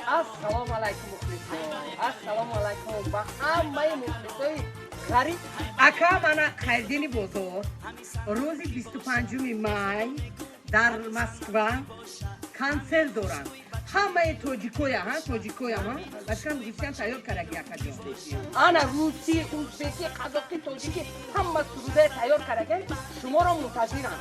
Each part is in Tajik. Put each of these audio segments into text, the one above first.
ассалому алайкум мухлисо, ассалому алайкум ба ҳамаи мухлисои ғариб. Ака мана Хайрдини бозор рӯзи 25 май дар Москва консерт доранд. ҳамаи тоҷикоя башкам гифтан тайёр караги акаҷо. Ана русӣ, узбекӣ, қазоқӣ, тоҷикӣ ҳама сурудае тайёр караген шуморо мунтазирам.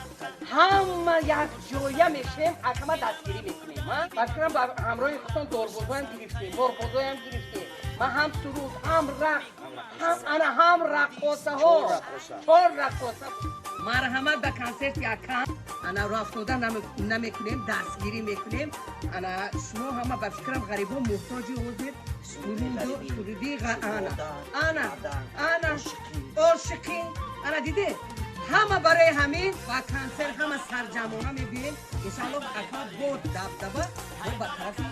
ҳама якҷоя мешем, акама дастгирӣ мекунем. Башкам ба ҳамроҳи худтон дорбозоям гирифтем, борбозоям гирифтем. Ман ҳам суруд, ҳам рақс, ҳам раққосаҳо, 4 раққоса. марҳамат ба консерти акам ана рафтода намекунем, дастгирӣ мекунем. ана шумо ҳама ба фикрам ғарибо муҳтоҷи ҳозир суруди ана ошиқӣ ана диде ҳама барои ҳамин ба консерт ҳама сарҷамона мебием. иншаллоҳ ака бо дабдаба ба тарафи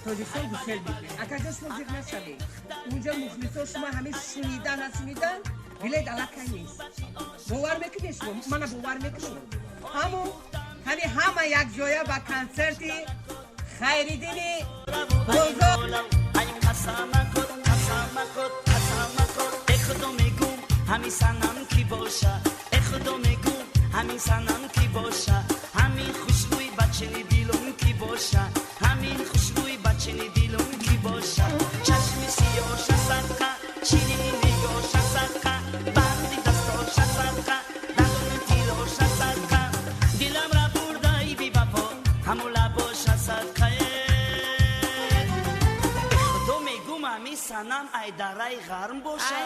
тоҷикистон гусел бигирем. акаҷо шумо зиқ нашавед. унҷа мухлисо шумо ҳамин шунидан насунидан билед аллакай нест. бовар мекунед шумо? мана бовар мекунед? ҳамин ҳама якҷоя ба консерти Хайриддини бозор. ҳамин санам ки боша, худо мегӯ ҳамин санам ки боша, ҳамин хушбӯи бачини дилум ки боша, ҳамин хушбӯи бачини дилум ки боша. чашми сиёша садқа, ширини нигоша садқа, банди дастоша садқа, дандони тилоша садқа, диламра бурдаи бивафо ҳамон лабоша садқа. худо мегӯм ҳамин санам айдараи ғарм боша.